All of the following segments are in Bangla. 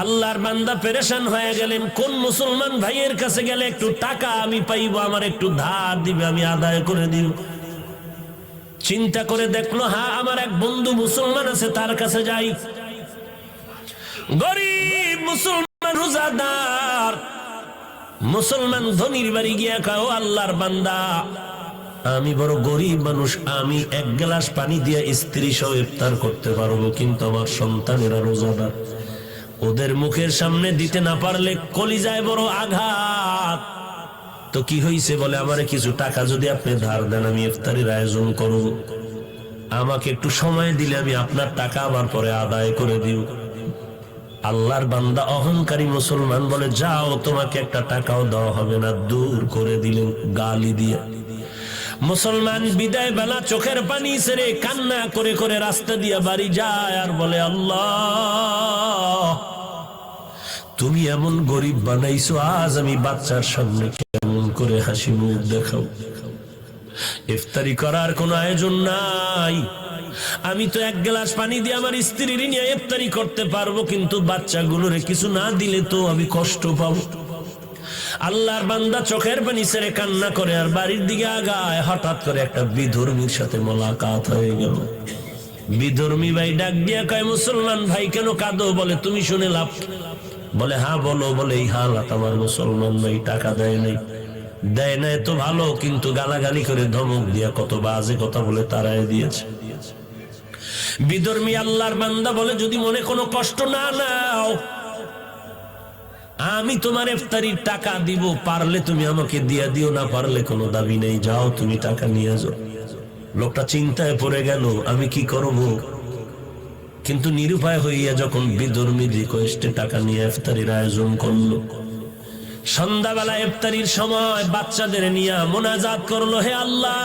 আল্লাহর বান্দা পেরেশান হয়ে গেলেন, কোন মুসলমান ভাইয়ের কাছে গেলে একটু টাকা আমি পাইবো, আমার একটু ধার দিবে, আমি আদায় করে দিব। চিন্তা করে দেখলো, হ্যাঁ আমার এক বন্ধু মুসলমান আছে, তার কাছে যাই। গরিব মুসলমান, রোজাদার মুসলমান, ধনির বাড়ি গিয়া কয়, ও আল্লাহর বান্দা, আমি বড় গরিব মানুষ, আমি এক গ্লাস পানি দিয়ে স্ত্রী সহ ইফতার করতে পারবো, কিন্তু আমার সন্তানেরা রোজাদার, ওদের মুখের সামনে দিতে না পারলে কলিজায় বড় আঘাত। তো কি হইছে? বলে, আমারে কিছু টাকা যদি আপনি ধার দেন, আমি ইফতারের আয়োজন করব, আমাকে একটু সময় দিলে আমি আপনার টাকা আবার পরে আদায় করে দিব। আল্লাহর বান্দা অহংকারী মুসলমান বলে, যাও, তোমাকে একটা টাকাও দেওয়া হবে না। দূর করে দিলেন গালি দিয়ে। মুসলমান বিদায় বেলা চোখের পানি ছেড়ে কান্না করে করে রাস্তা দিয়ে বাড়ি যায় আর বলে, আল্লাহ, তুমি এমন গরিব বানাইছো, আজ আমি বাচ্চার সামনে কেমন করে হাসি মুখ দেখাও? ইফতারি করার কোনো আয়োজন নাই, আমি তো এক গ্লাস পানি দিয়ে আমার স্ত্রীর নিয়ে ইফতারি করতে পারবো, কিন্তু বাচ্চাগুলোরে কিছু না দিলে তো আমি কষ্ট পাবো। আল্লাহর বান্দা চোখের পানি ছেড়ে কান্না করে আর বাড়ির দিকে আগায়। হঠাৎ করে একটা বিধর্মীর সাথে মোলাকাত হয়ে গেল। বিধর্মী ভাই ডাক দিয়া কয়, মুসলমান ভাই কেন কাঁদো? বলে, তুমি শুনে লাভ? বলে, হ্যাঁ বলো। বলে, এই হালাত আমার মুসলমান ভাই টাকা দেয় নাই। দেয় নাই তো ভালো, কিন্তু গালাগালি করে ধমক দিয়া কত বাজে কথা বলে তারাই দিয়েছে। বিধর্মী আল্লাহর বান্দা বলে, যদি মনে কোনো কষ্ট না নাও, আমি তোমার ইফতারির টাকা দিব, পারলে তুমি আমাকে দিয়া দিও, না পারলে কোনো দাবি নেই, যাও তুমি টাকা নিয়ে যাও। লোকটা চিন্তায় পড়ে গেল, আমি কি করব? কিন্তু নিরুপায় হইয়া যখন বিধর্মীর রিকোয়েস্টে টাকা নিয়ে ইফতারির আয়োজন করলো, সন্ধ্যাবেলা ইফতারির সময় বাচ্চাদের নিয়ে মোনাজাত করলো, হে আল্লাহ,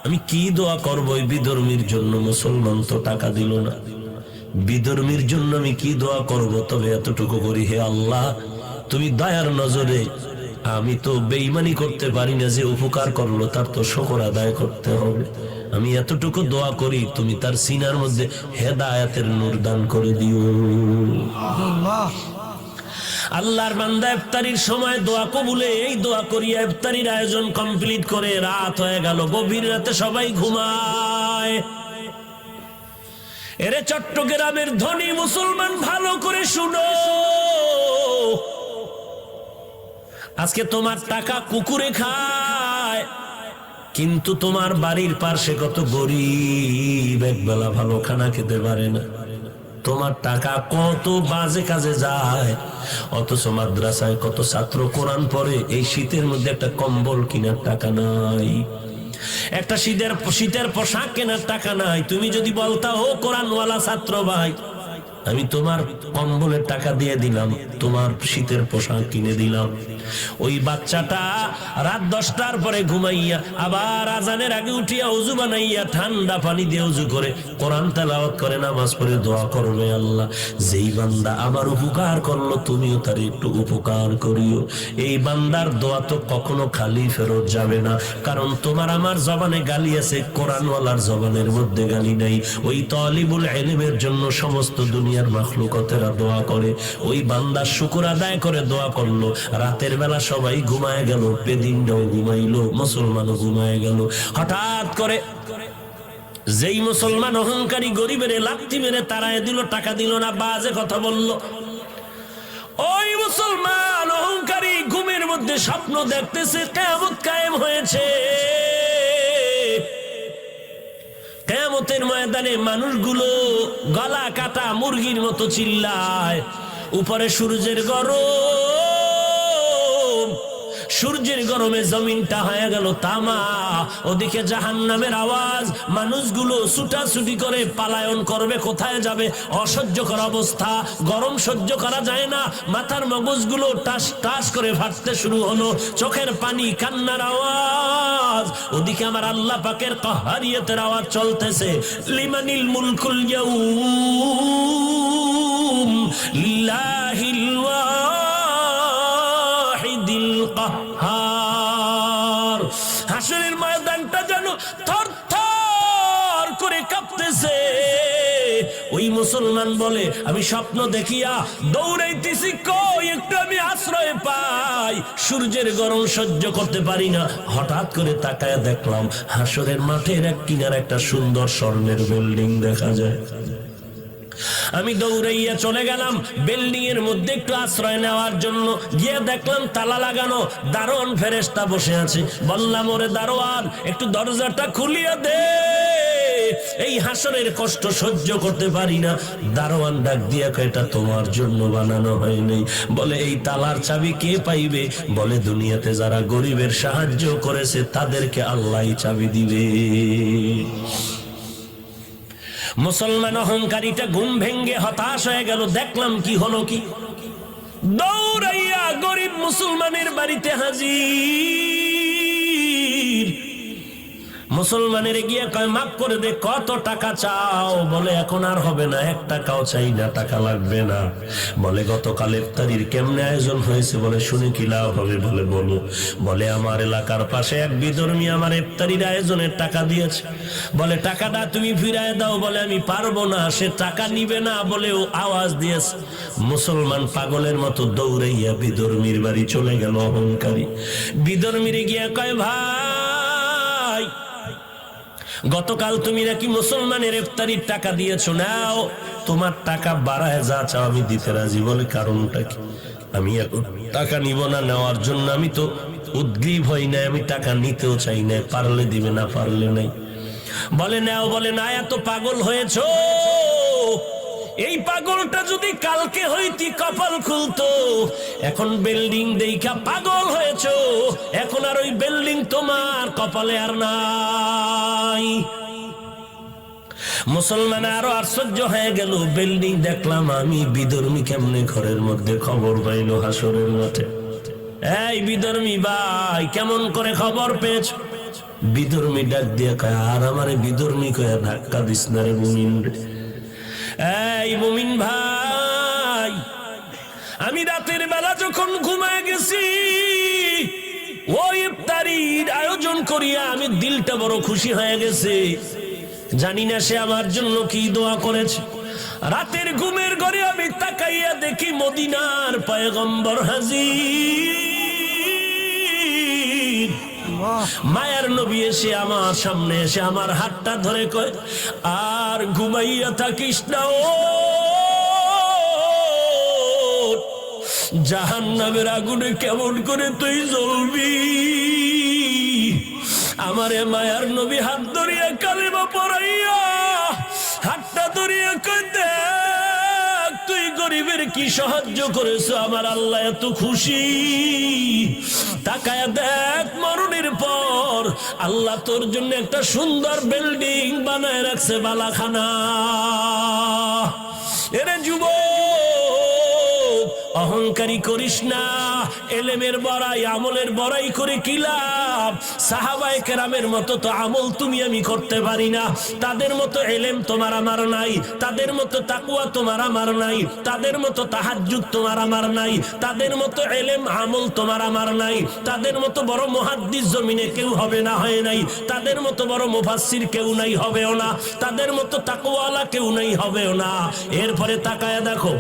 আমি কি দোয়া করবো এই বিধর্মীর জন্য? মুসলমান তো টাকা দিল না, বিধর্মীর জন্য আমি কি দোয়া করব? তবে এতটুকু করি, হে আল্লাহ, তুমি দয়ার নজরে, আমি তো বেঈমানি করতে পারি না, যে উপকার করলো তার তো শুকর আদায় করতে হবে। আমি এতটুকু দোয়া করি, তুমি তার সিনার মধ্যে হেদায়েতের নূর দান করে দিও। আল্লাহর বান্দা ইফতারির সময় দোয়া কবুলে এই দোয়া করিয়া ইফতারির আয়োজন কমপ্লিট করে রাত হয়ে গেল। গভীর রাতে সবাই ঘুমায়। এরে চট্টগ্রামের ধনী মুসলমান, ভালো করে শুনো, আজকে তোমার টাকা কুকুরে খায়, কিন্তু তোমার বাড়ির পাশে কত গরিব একবেলা ভালো খানা খেতে পারে না। তোমার টাকা কত বাজে কাজে যায়, অথচ মাদ্রাসায় কত ছাত্র কোরআন পড়ে, এই শীতের মধ্যে একটা কম্বল কেনার টাকা নাই, একটা শীতের পোশাক কেনার টাকা নাই। তুমি যদি বলতা, ও কোরআনওয়ালা ছাত্র ভাই, আমি তোমার কম্বলের টাকা দিয়ে দিলাম, তোমার শীতের পোশাক কিনে দিলাম, ওই বাচ্চাটা রাত 10টার পরে ঘুমাইয়া আবার আজানের আগে উঠিয়া ওযু বানাইয়া ঠান্ডা পানি দিয়ে ওযু করে কোরআন তেলাওয়াত করে, নামাজ পড়ে দোয়া করবে, আল্লাহ, যেই বান্দা আমার উপকার করলো, তুমিও তার একটু উপকার করিও। এই বান্দার দোয়া তো কখনো খালি ফেরত যাবে না, কারণ তোমার আমার জবানে গালি আছে, কোরআনওয়ালার জবানের মধ্যে গালি নাই। ওই তালিবুল ইলমের জন্য সমস্ত দুনিয়ার মাখলুকাতেরা দোয়া করে, ওই বান্দা শুকর আদায় করে দোয়া করলো। রাতের বেলা সবাই ঘুমায় গেল, বেদিনটাও ঘুমাইলো, মুসলমানও ঘুমায় গেল। হঠাৎ করে যেই মুসলমান অহংকারী গরিবের লাথি মেরে তাড়ায় দিল, টাকা দিল না, বাজে কথা বলল, ওই মুসলমান অহংকারী ঘুমের মধ্যে স্বপ্ন দেখতেছে কিয়ামত কায়েম হয়েছে। কিয়ামতের ময়দানে মানুষগুলো গলা কাটা মুরগির মতো চিল্লায়, উপরে সূর্যের গরম, সূর্যের গরমে জমিনটা হয়ে গেল তামা, ওদিকে জাহান্নামের আওয়াজ, মানুষগুলো ছুটাছুটি করে পালায়ন করবে, কোথায় যাবে? অসহ্যকর অবস্থা, গরম সহ্য করা যায় না, মাথার মগজগুলো টাস টাস করে ফাটতে শুরু হলো, চোখের পানি, কান্নার আওয়াজ, ওদিকে আমার আল্লাহ পাকের কাহারিয়তের আওয়াজ চলতেছে, লিমানিল মুলকুল ইয়াউম লিল্লাহিল ওয়াহিদিল কাহ্হার। হাসরের ময়দানটা যেন থরথর করে কাঁপতেছে। ওই মুসলমান বলে আমি স্বপ্ন দেখিয়া দৌড়াইতেছি, কই একটু আমি আশ্রয় পাই, সূর্যের গরম সহ্য করতে পারি না। হঠাৎ করে তাকায় দেখলাম হাসরের মাঠের এক কিনারে একটা সুন্দর স্বর্ণের বিল্ডিং দেখা যায়। আমি দৌড়াইয়া চলে গেলাম বিল্ডিং এর মধ্যে একটু আশ্রয় নেওয়ার জন্য। গিয়ে দেখলাম তালা লাগানো, দারোয়ান ফেরেশতা বসে আছে। বললাম, ওরে দারোয়ান, একটু দরজাটা খুলিয়া দে, এই হাসরের কষ্ট সহ্য করতে পারি না। দারোয়ান ডাক দিয়া কয়, এটা তোমার জন্য বানানো হয়নি। বলে, এই তালার চাবি কে পাইবে? বলে, দুনিয়াতে যারা গরিবের সাহায্য করেছে তাদেরকে আল্লাহই চাবি দিবে। মুসলমান অহংকারীটা ঘুম ভেঙ্গে হতাশ হয়ে গেল। দেখলাম কি হলো, কি দৌড়াইয়া গরিব মুসলমানের বাড়িতে হাজির। মুসলমানের গিয়ে কয়, মাফ করে দে, কত টাকা চাও? বলে, এখন আর হবে না, 1 টাকাও চাই না, টাকা লাগবে না। বলে, গতকাল ইফতারির কেমনে আয়োজন হয়েছে? বলে, শুনে কি লাভ হবে? বলে, বলো। বলে, আমার এলাকার পাশে এক বিধর্মী আমার ইফতারির আয়োজনের টাকা দিয়েছে। বলে, টাকাটা তুমি ফিরায় দাও। বলে, আমি পারবো না, সে টাকা নিবে না বলে ও আওয়াজ দিয়েছে। মুসলমান পাগলের মতো দৌড়াইয়া বিধর্মীর বাড়ি চলে গেল অহংকারী। বিধর্মীর গিয়া কয়, ভাই, গতকাল তুমি নাকি মুসলমানের ইফতারির টাকা দিয়েছো, নাও তোমার টাকা বাড়ায় যা চাও আমি দিতে রাজি। বলে, কারণটা কি? আমি এখন টাকা নিব না, নেওয়ার জন্য আমি তো উদ্গ্রীব হই না, আমি টাকা নিতেও চাই না, পারলে দিবে, না পারলে নাই। বলে, নাও। বলে, না, এত পাগল হয়েছো, এই পাগলটা যদি কালকে হইতি কপাল খুলতো। এখন বিল্ডিং দেইখা পাগল হয়েছো, এখন আর ওই বিল্ডিং তোমার কপালে আর নাই। মুসলমান আরো আশ্চর্য হয়ে গেল। বিল্ডিং দেখলাম আমি, বিধর্মী কেমনে ঘরের মধ্যে খবর পাইলো হাসরের মাঠে? এই বিধর্মী ভাই, কেমন করে খবর পেয়েছ? বিধর্মী ডাক দিয়ে কয়, আর আমারে বিধর্মী কয়া ধাক্কা দিস না রে মুমিন রে। এই মুমিন ভাই, আমি রাতের বেলা যখন ঘুমায় গেছি, ওই ইফতারির আয়োজন করিয়া আমি দিলটা বড় খুশি হয়ে গেছে। জানি না সে আমার জন্য কি দোয়া করেছে। রাতের ঘুমের ঘরে আমি তাকাইয়া দেখি মদিনার পয়গম্বর হাজির। মায়ার নবী এসে আমার সামনে এসে আমার হাতটা ধরে কয়, আর ঘুমাইয়া থাকিস না, ও জাহান্নামের আগুনে কেমন করে তুই জ্বলবি। আমারে মায়ার নবী হাত ধরিয়া কালিমা পড়াইয়া হাতটা ধরিয়া কয়, দেখ তুই গরিবের কি সাহায্য করেছো, আমার আল্লাহ এত খুশি। তাকায়া দেখ, মরণের পর আল্লাহ তোর জন্য একটা সুন্দর বিল্ডিং বানায় রাখছে, বালাখানা। এরে যুবক, অহংকারী করিস না। এলেমের বড়াই, আমলের বড়াই করে কি লাভ? সাহাবায়ে কেরামের মতো তো আমল তুমি আমি করতে পারি না, তাদের মতো এলেম তোমার আমার নাই, তাদের মতো তাকওয়া তোমার আমার নাই, তাদের মতো তাহাজ্জুদ তোমার আমার নাই, তাদের মতো এলেম আমল তোমার আমার নাই, তাদের মতো বড় মুহাদ্দিস জমিনে কেউ হবে না, হয় নাই, তাদের মতো বড় মুফাসসির কেউ নাই, হবেও না, তাদের মতো তাকওয়ালা কেউ নাই, হবেও না। এরপরে তাকায়া দেখো,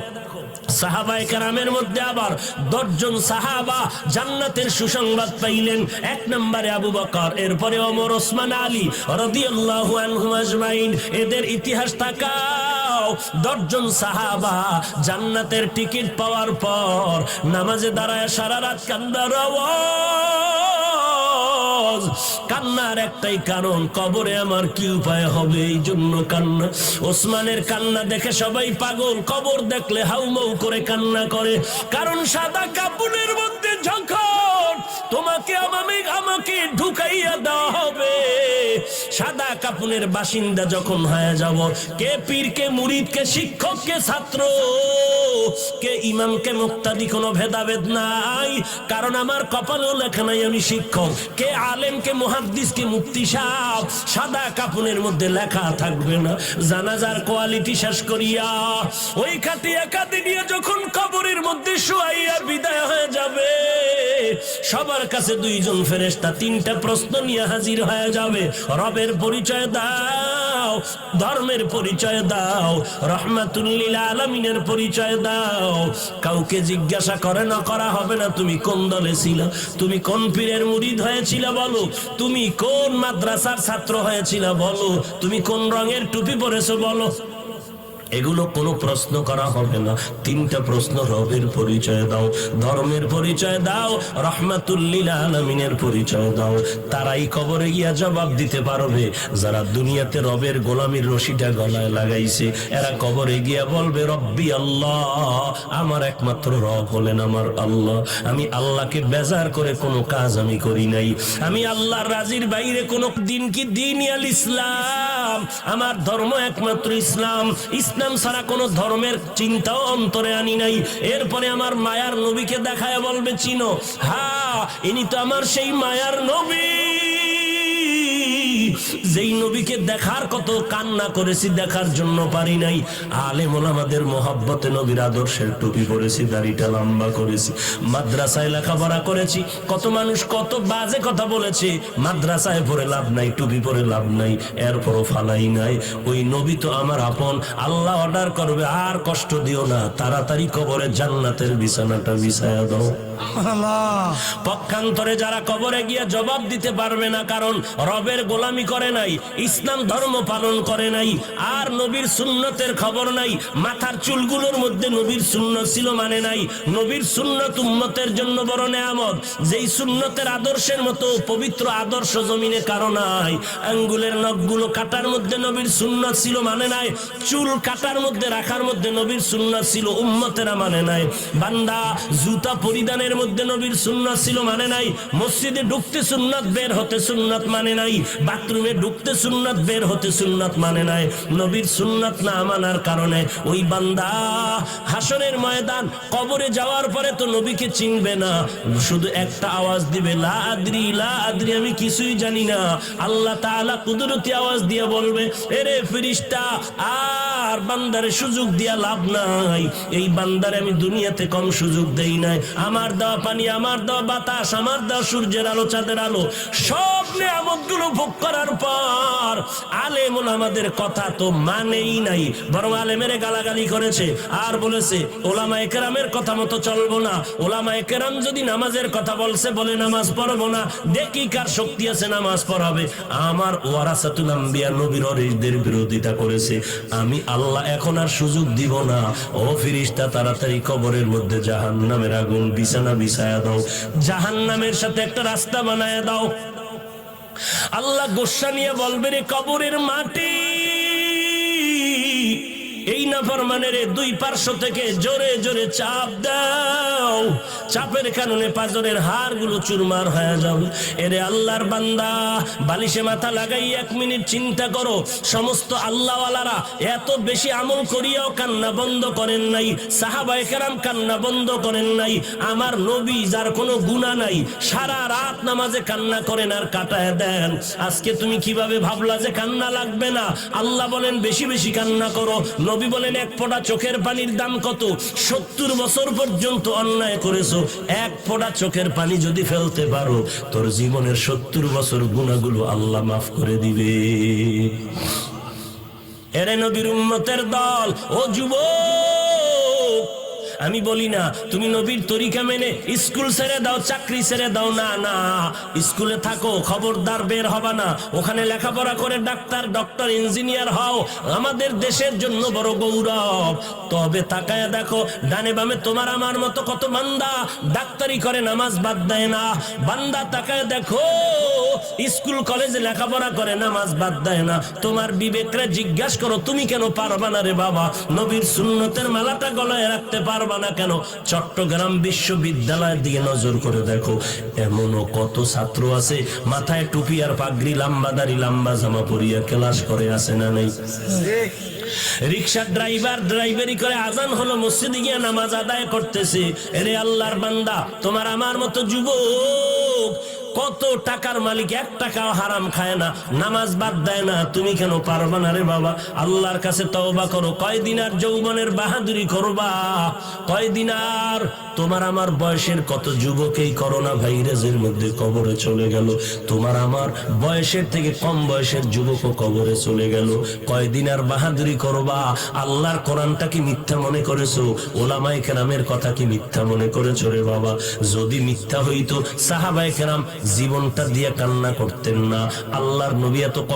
সাহাবায়ে কেরামের মধ্যে আবার 10 জন সাহাবা জান্নাতের সুসংবাদ পাইলেন। 1 নম্বরে আবু বকর, এরপরে ওমর, ওসমান, আলী রাদিয়াল্লাহু আনহুম আজমাইন। এদের ইতিহাস তাকাও। 10 জন সাহাবা জান্নাতের টিকিট পাওয়ার পর নামাজে দাঁড়ায় সারা রাত কান্নার আওয়াজ। কান্নার একটাই কারণ, কবরে আমার কি উপায় হবে, এই জন্য কান্না। ওসমানের কান্না দেখে সবাই পাগল, কবর দেখলে হাউমাউ করে কান্না করে। কারণ সাদা কাপড়ের মধ্যে যখন তোমাকে আমাকে ঢুকাইয়া দেওয়া হবে, সাদা কাপড়ের বাসিন্দা যখন হয়ে যাব, কে পীর, কে মুরিদ, কে শিক্ষক, কে ছাত্র, কে ইমাম, কে মুক্তাদি, কোনো ভেদাভেদ নাই। কারণ আমার কপালেও লেখা নাই আমি শিক্ষক। কে আলেম, কে মুহাদ্দিস, কে মুফতি সাহেব, সাদা কাপড়ের মধ্যে লেখা থাকবে না। জানাজার কোয়ালিটি শেষ করিয়া ওই খাটিয়া কাঁদি নিয়ে যখন কবরের মধ্যে শুয়াইয়া বিদায় হয়ে যাবে, সবার কাছে দুইজন ফেরেশতা তিনটা প্রশ্ন নিয়ে হাজির হয়ে যাবে। রবের পরিচয় দাও, ধর্মের পরিচয় দাও, রহমাতুল লিল আলামিনের পরিচয় দাও। কাউকে জিজ্ঞাসা করে না করা হবে না তুমি কোন দলে ছিল, তুমি কোন পীরের মুরিদ হয়েছিল বলো, তুমি কোন মাদ্রাসার ছাত্র হয়েছিল বলো, তুমি কোন রঙের টুপি পরেছো বলো। এগুলো কোনো প্রশ্ন করা হবে না। তিনটা প্রশ্ন, রবের পরিচয় দাও, ধর্মের পরিচয় দাও, রহমাতুল লিল আলামিনের পরিচয় দাও। তারাই কবরে গিয়া জবাব দিতে পারবে যারা দুনিয়াতে রবের গোলামির রশিটা গলায় লাগাইছে। এরা কবরে গিয়া বলবে রব্বি আল্লাহ, আমার একমাত্র রব হলেন আমার আল্লাহ। আমি আল্লাহকে বেজার করে কোনো কাজ আমি করি নাই, আমি আল্লাহর রাজির বাইরে কোনো দিন কি দিন আল ইসলাম, আমার ধর্ম একমাত্র ইসলাম, ইসলাম ছাড়া কোন ধর্মের চিন্তাও অন্তরে আনি নাই। এরপরে আমার মায়ার নবীকে দেখায় বলবে চিনো, হ্যাঁ ইনি তো আমার সেই মায়ার নবী, যেই নবীকে দেখার কত কান্না করেছি, দেখার জন্য পারি নাই। আলেম ওলামাদের মহব্বতে নবীর আদর্শের টুপি পরেছি, দাড়িটা লম্বা করেছি, মাদ্রাসায় লেখাপড়া করেছি। কত মানুষ কত বাজে কথা বলেছে, মাদ্রাসায় পড়ে লাভ নাই, টুপি পরে লাভ নাই, এরপরও ফালাই নাই। ওই নবী তো আমার আপন। আল্লাহ অর্ডার করবে আর কষ্ট দিও না, তাড়াতাড়ি কবরে জান্নাতের বিছানাটা বিছায়া দাও। পক্ষান্তরে যারা কবরে গিয়ে জবাব দিতে পারবে না, কারণ রবের গোলামি করে নাই, ইসলাম ধর্ম পালন করে নাই, আর নবীর সুন্নতের খবর নাই, মাথার চুলগুলোর মধ্যে নবীর সুন্নত ছিল মানে নাই। নবীর সুন্নত উম্মতের জন্য বড় নেয়ামত, যেই সুন্নতের আদর্শের মতো পবিত্র আদর্শ জমিনে কারো নাই। আঙ্গুলের নখগুলো কাটার মধ্যে নবীর সুন্নত ছিল মানে নাই, চুল কাটার মধ্যে রাখার মধ্যে নবীর সুন্নত ছিল, উম্মতেরা মানে নাই। বান্দা জুতা পরিধানের মধ্যে নবীর সুন্নাত ছিল মানে নাই, মসজিদে ঢুকতে সুন্নাত, বের হতে সুন্নাত মানে নাই, বাথরুমে ঢুকতে সুন্নাত, বের হতে সুন্নাত মানে নাই। নবীর সুন্নাত না মানার কারণে ওই বান্দা হাসরের ময়দান কবরে যাওয়ার পরে তো নবীকে চিনবে না, শুধু একটা আওয়াজ দিবে লা আদরি, লা আদরি, আমি কিছুই জানি না। আল্লাহ তাআলা কুদরতি আওয়াজ দিয়ে বলবে এরে ফেরেশতা, আর বান্দারে সুযোগ দিয়া লাভ নাই, এই বান্দারে আমি দুনিয়াতে কম সুযোগ দেই নাই। আমার দেওয়া পানি, আমার দেওয়া বাতাস, আমার দেওয়া সূর্যের আলো, চাঁদের আলো, সব নিয়ামতগুলো ভোগ করার পর আলেম ওলামাদের কথা তো মানেই নাই, বরং আলেমের গালাগালি করেছে আর বলেছে ওলামায়ে কেরামের কথা মতো চলবো না। ওলামায়ে কেরাম যদি নামাজের কথা বলছে, বলে নামাজ পড়বো না, দেখি কার শক্তি আছে নামাজ পড়াবে। আমার ওয়ারাসাতুল আম্বিয়া নবীর ওয়ারিসদের বিরোধিতা করেছে, আমি আল্লাহ এখন আর সুযোগ দিব না। ও ফেরেশতা, তাড়াতাড়ি কবরের মধ্যে জাহান্নামের আগুন বিছানা বিছায়া দাও, জাহান্নামের সাথে একটা রাস্তা বানায়া দাও। আল্লাহ গোসা নিয়ে বলবে রে কবরের মাটি, এই নাফরমানের দুই পার্শ্ব থেকে জোরে জোরে চাপ দাও, চাপের কারণে পাঁজরের হাড়গুলো চুরমার হয়ে যাবে। এরে আল্লাহর বান্দা, বালিশে মাথা লাগাই 1 মিনিট চিন্তা করো, সমস্ত আল্লাহওয়ালারা এত বেশি আমল করিয়াও কান্না বন্ধ করেন নাই, সাহাবায়ে কেরাম কান্না বন্ধ করেন নাই। আমার নবী যার কোনো গুনাহ নাই, সারা রাত নামাজে কান্না করেন আর কাটায় দেন। আজকে তুমি কিভাবে ভাবলা যে কান্না লাগবে না? আল্লাহ বলেন বেশি বেশি কান্না করো, নবী বলেন এক ফোঁটা চোখের পানির দাম কত? 70 বছর পর্যন্ত অন্যায় করেছো, এক ফোঁটা চোখের পানি যদি ফেলতে পারো, তোর জীবনের 70 বছর গুনাহগুলো আল্লাহ মাফ করে দিবে। এরে নবীর উম্মতের দল, ও যুবক, আমি বলি না তুমি নবীর তরিকা মেনে স্কুল ছেড়ে দাও, চাকরি ছেড়ে দাও, না না, স্কুলে থাকো, খবরদার বের হবা না, ওখানে লেখাপড়া করে ডাক্তার, ডক্টর, ইঞ্জিনিয়ার হও, আমাদের দেশের জন্য বড় গৌরব। তবে তাকায়া দেখো ডানে বামে তোমার আমার মতো কত বান্দা ডাক্তারি করে, নামাজ বাদ দেয় না। বান্দা তাকায়া দেখো স্কুল কলেজে লেখাপড়া করে, নামাজ বাদ দেয় না। তোমার বিবেকরে জিজ্ঞাসা করো, তুমি কেন পারবা না রে বাবা? নবীর সুন্নতের মালাটা গলায় রাখতে পারবা না কেন? চট্টগ্রাম বিশ্ববিদ্যালয়ের দিকে নজর করে দেখো, এমনও কত ছাত্র আছে মাথায় টুপি আর পাগড়ি, লম্বা দাড়ি, লম্বা জামা পরিয়া ক্লাস করে, আছে না নেই? রিক্সার ড্রাইভার ড্রাইভারি করে আজান হলো, মসজিদে গিয়ে নামাজ আদায় করতেছে। এরে আল্লাহর বান্দা, তোমার আমার মতো যুবক কত টাকার মালিক, 1 টাকাও হারাম খায় না, নামাজ বাদ দেয় না, তুমি কেন পারবা না রে বাবা? আল্লাহর কাছে তওবা করো। কয়দিন আর যৌবনের বাহাদুরি করবা? কয়দিন আর? তোমার আমার বয়সের কত যুবক এই করোনা ভাইরাসের মধ্যে কবরে চলে গেল। তোমার আমার বয়সের থেকে কম বয়সের যুবকও কবরে চলে গেল। কয়দিন আর বাহাদুরি করবা? আল্লাহর কোরআনটা কি মিথ্যা মনে করেছো? ওলামায়ে কেরামের কথা কি মিথ্যা মনে করেছো রে বাবা? যদি মিথ্যা হইতো সাহাবায়ে কেরাম জীবনটা দিয়ে কান্না করতেন না। আল্লাহর নবী এত কষ্ট